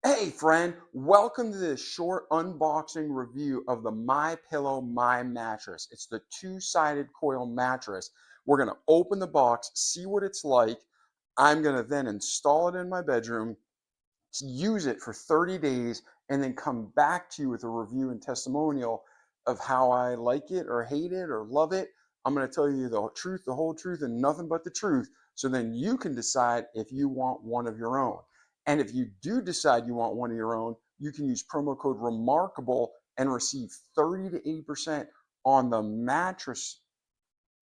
Hey friend, welcome to this short unboxing review of the MyPillow MyMattress. It's the two-sided coil mattress. We're going to open the box, see what it's like. I'm going to then install it in my bedroom, use it for 30 days, and then come back to you with a review and testimonial of how I like it or hate it or love it. I'm going to tell you the truth, the whole truth, and nothing but the truth. So then you can decide if you want one of your own. And if you do decide you want one of your own, you can use promo code REMARKABLE and receive 30 to 80% on the mattress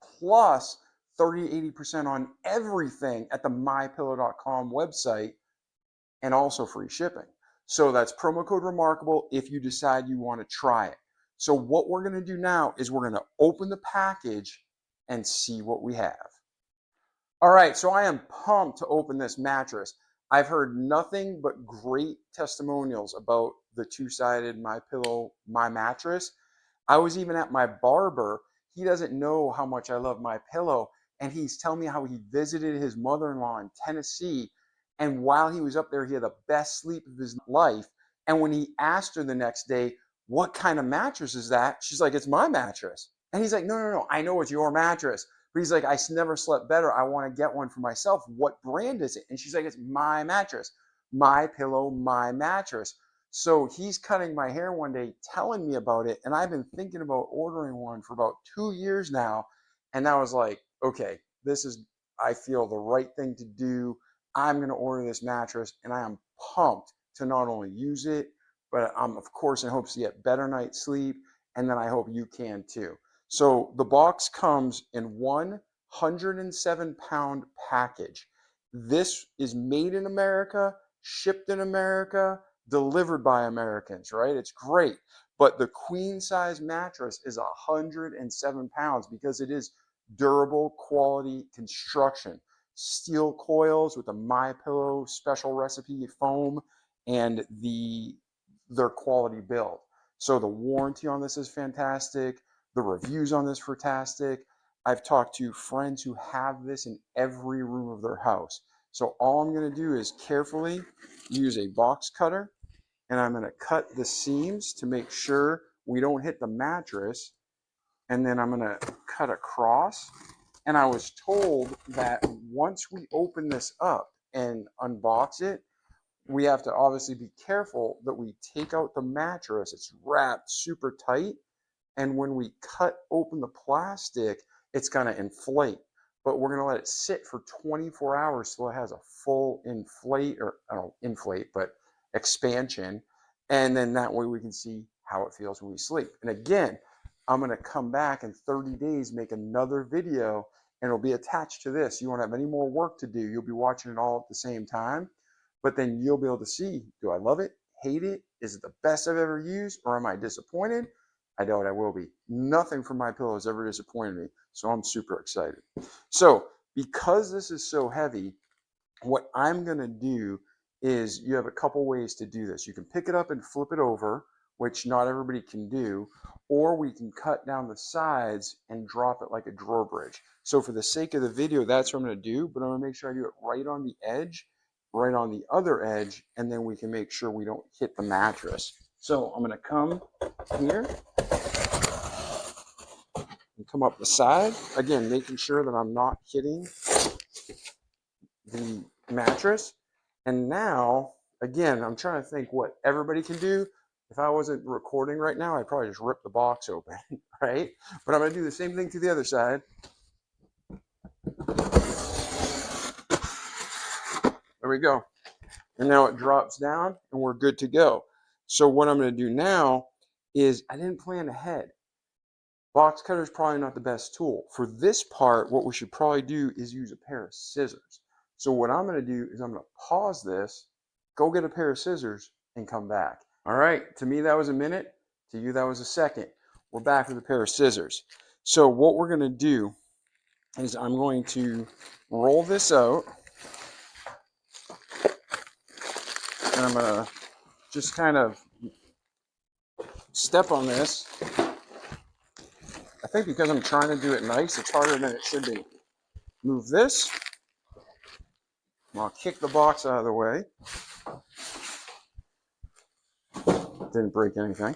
plus 30 to 80% on everything at the mypillow.com website and also free shipping. So that's promo code REMARKABLE if you decide you want to try it. So what we're going to do now is we're going to open the package and see what we have. All right, so I am pumped to open this mattress. I've heard nothing but great testimonials about the two-sided MyPillow MyMattress. I was even at my barber. He doesn't know how much I love MyPillow, and he's telling me how he visited his mother-in-law in Tennessee, and while he was up there, he had the best sleep of his life. And when he asked her the next day, what kind of mattress is that? She's like, it's my mattress. And he's like, no, I know it's your mattress. But he's like, I never slept better. I want to get one for myself. What brand is it? And she's like, it's my mattress. MyPillow MyMattress. So he's cutting my hair one day telling me about it. And I've been thinking about ordering one for about 2 years now. And I was like, okay, this is, I feel the right thing to do. I'm going to order this mattress. And I am pumped to not only use it, but I'm, of course, in hopes to get better night's sleep. And then I hope you can too. So the box comes in 107-pound package. This is made in America, shipped in America, delivered by Americans, right? It's great. But the queen size mattress is 107 pounds because it is durable quality construction. Steel coils with a MyPillow special recipe foam and their quality build. So the warranty on this is fantastic. The reviews on this are fantastic. I've talked to friends who have this in every room of their house. So all I'm going to do is carefully use a box cutter, and I'm going to cut the seams to make sure we don't hit the mattress. And then I'm going to cut across. And I was told that once we open this up and unbox it, we have to obviously be careful that we take out the mattress. It's wrapped super tight. And when we cut open the plastic, it's going to inflate. But we're going to let it sit for 24 hours so it has a full inflate, or I don't know, inflate, but expansion. And then that way we can see how it feels when we sleep. And again, I'm going to come back in 30 days, make another video, and it'll be attached to this. You won't have any more work to do. You'll be watching it all at the same time. But then you'll be able to see, do I love it, hate it? Is it the best I've ever used, or am I disappointed? I doubt I will be. Nothing from MyPillow has ever disappointed me, so I'm super excited. So because this is so heavy, what I'm going to do is you have a couple ways to do this. You can pick it up and flip it over, which not everybody can do, or we can cut down the sides and drop it like a drawer bridge. So for the sake of the video, that's what I'm going to do, but I'm going to make sure I do it right on the edge, right on the other edge, and then we can make sure we don't hit the mattress. So I'm going to come here and come up the side. Again, making sure that I'm not hitting the mattress. And now, again, I'm trying to think what everybody can do. If I wasn't recording right now, I'd probably just rip the box open, right? But I'm going to do the same thing to the other side. There we go. And now it drops down and we're good to go. So what I'm going to do now is, I didn't plan ahead. Box cutter is probably not the best tool. For this part, what we should probably do is use a pair of scissors. So what I'm going to do is I'm going to pause this, go get a pair of scissors, and come back. All right, to me that was a minute. To you that was a second. We're back with a pair of scissors. So what we're going to do is I'm going to roll this out. And I'm going to just kind of step on this. I think because I'm trying to do it nice, it's harder than it should be. Move this. I'll kick the box out of the way. didn't break anything.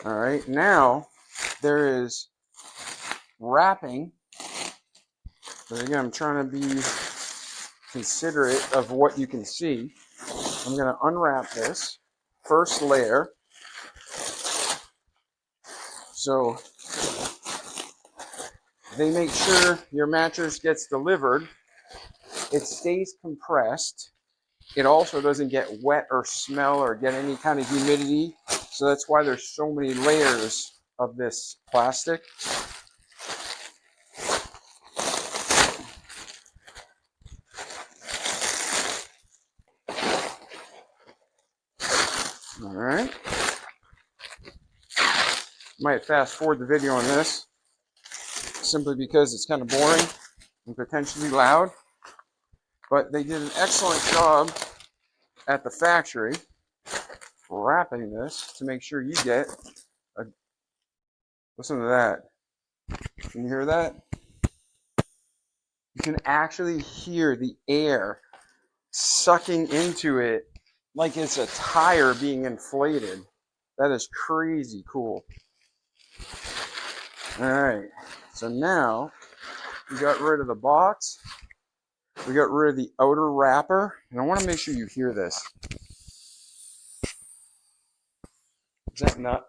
All right, now there is wrapping. But again, I'm trying to be considerate of what you can see. I'm going to unwrap this first layer. So they make sure your mattress gets delivered. It stays compressed. It also doesn't get wet or smell or get any kind of humidity. So that's why there's so many layers of this plastic. All right. Might fast forward the video on this simply because it's kind of boring and potentially loud. But they did an excellent job at the factory wrapping this to make sure you get a, listen to that. Can you hear that? You can actually hear the air sucking into it like it's a tire being inflated. That is crazy cool. All right, so now we got rid of the box. We got rid of the outer wrapper, and I want to make sure you hear this.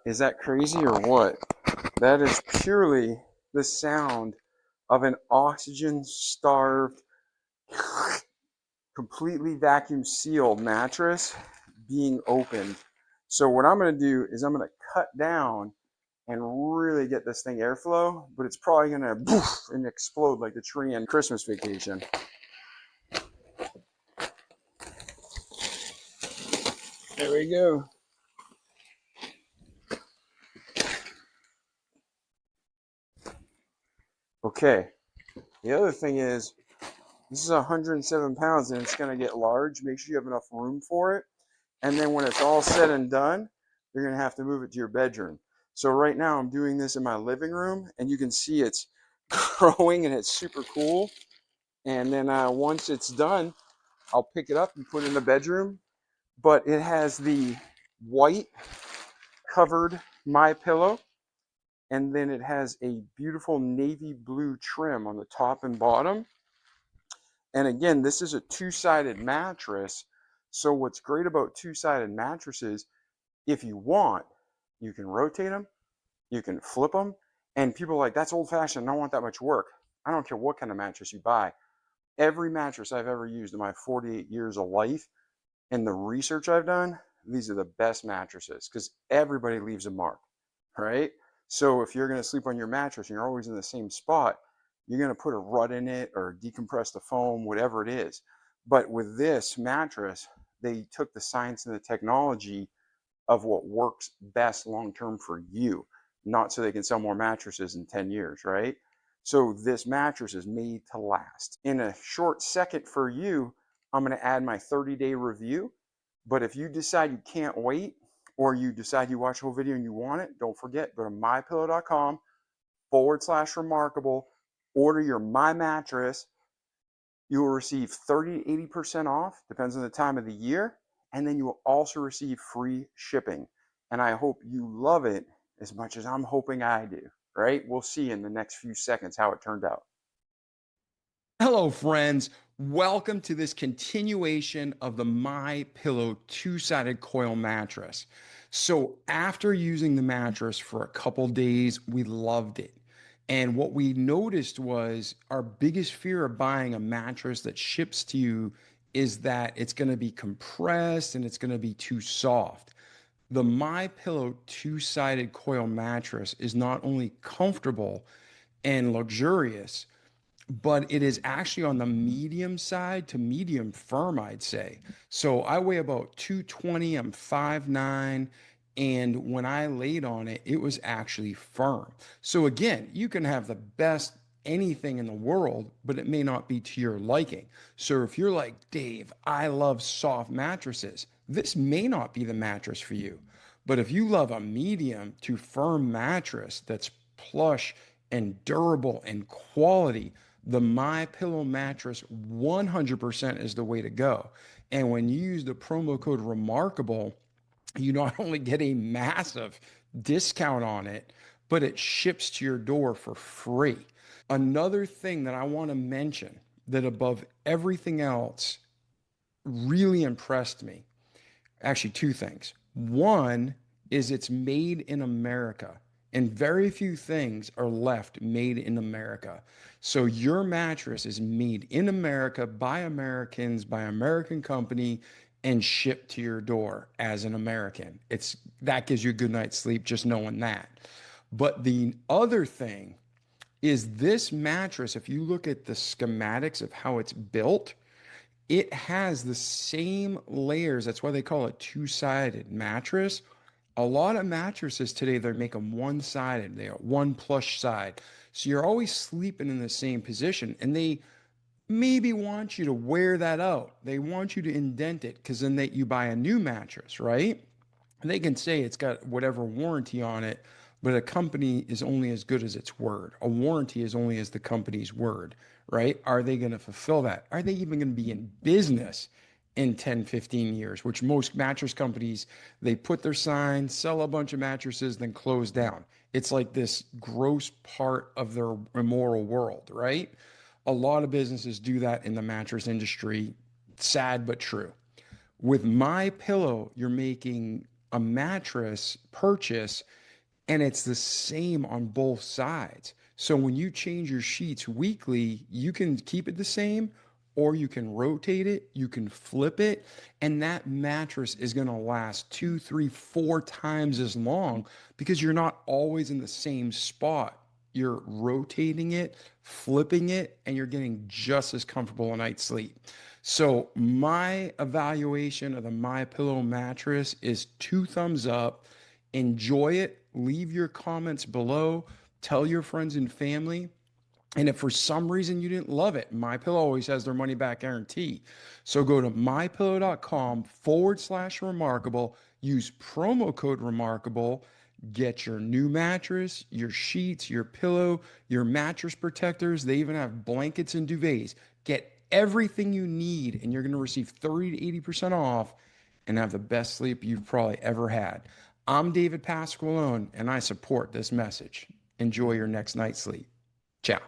Is that crazy or what? That is purely the sound of an oxygen-starved, completely vacuum sealed mattress being opened. So what I'm going to do is I'm going to cut down and really get this thing airflow, but it's probably going to poof and explode like the tree on Christmas Vacation. There we go. Okay. The other thing is, this is 107 pounds and it's going to get large. Make sure you have enough room for it. And then when it's all said and done, you're going to have to move it to your bedroom. So right now I'm doing this in my living room, and you can see it's growing and it's super cool. And then once it's done, I'll pick it up and put it in the bedroom. But it has the white covered MyPillow, and then it has a beautiful navy blue trim on the top and bottom. And again, this is a two-sided mattress. So what's great about two-sided mattresses, if you want, you can rotate them, you can flip them, and people are like, that's old-fashioned, I don't want that much work. I don't care what kind of mattress you buy. Every mattress I've ever used in my 48 years of life and the research I've done, these are the best mattresses because everybody leaves a mark, right? So if you're going to sleep on your mattress and you're always in the same spot, you're going to put a rut in it or decompress the foam, whatever it is. But with this mattress, they took the science and the technology of what works best long term for you, not so they can sell more mattresses in 10 years, right? So this mattress is made to last. In a short second for you, I'm going to add my 30-day review. But if you decide you can't wait, or you decide you watch the whole video and you want it, don't forget, go to mypillow.com/remarkable, order your My Mattress. You will receive 30 to 80% off, depends on the time of the year, and then you will also receive free shipping. And I hope you love it as much as I'm hoping I do, right? We'll see in the next few seconds how it turned out. Hello, friends. Welcome to this continuation of the MyPillow two-sided coil mattress. So after using the mattress for a couple days, we loved it. And what we noticed was our biggest fear of buying a mattress that ships to you is that it's going to be compressed and it's going to be too soft. The MyPillow two-sided coil mattress is not only comfortable and luxurious, but it is actually on the medium side to medium firm, I'd say. So I weigh about 220, I'm 5'9", and when I laid on it, it was actually firm. So again, you can have the best anything in the world, but it may not be to your liking. So if you're like, Dave, I love soft mattresses, this may not be the mattress for you. But if you love a medium to firm mattress that's plush and durable and quality, the MyPillow mattress 100% is the way to go. And when you use the promo code Remarkable, you not only get a massive discount on it, but it ships to your door for free. Another thing that I want to mention that above everything else really impressed me, actually, two things. One is it's made in America, and very few things are left made in America. So your mattress is made in America by Americans, by American company, and shipped to your door as an American. It's that gives you a good night's sleep just knowing that. But the other thing is this mattress, if you look at the schematics of how it's built, it has the same layers. That's why they call it two-sided mattress. A lot of mattresses today, they make them one-sided. They are one plush side. So you're always sleeping in the same position. And they maybe want you to wear that out. They want you to indent it because then you buy a new mattress, right? And they can say it's got whatever warranty on it, but a company is only as good as its word. A warranty is only as the company's word, right? Are they going to fulfill that? Are they even going to be in business in 10, 15 years? Which most mattress companies, they put their sign, sell a bunch of mattresses, then close down. It's like this gross part of their immoral world, right? A lot of businesses do that in the mattress industry. Sad but true. With my pillow, you're making a mattress purchase and it's the same on both sides. So when you change your sheets weekly, you can keep it the same or you can rotate it, you can flip it, and that mattress is going to last two, three, four times as long because you're not always in the same spot. You're rotating it, flipping it, and you're getting just as comfortable a night's sleep. So my evaluation of the MyPillow mattress is two thumbs up. Enjoy it. Leave your comments below. Tell your friends and family. And if for some reason you didn't love it, MyPillow always has their money back guarantee. So go to mypillow.com/remarkable, use promo code remarkable, get your new mattress, your sheets, your pillow, your mattress protectors. They even have blankets and duvets. Get everything you need, and you're going to receive 30 to 80% off and have the best sleep you've probably ever had. I'm David Pasqualone, and I support this message. Enjoy your next night's sleep. Ciao.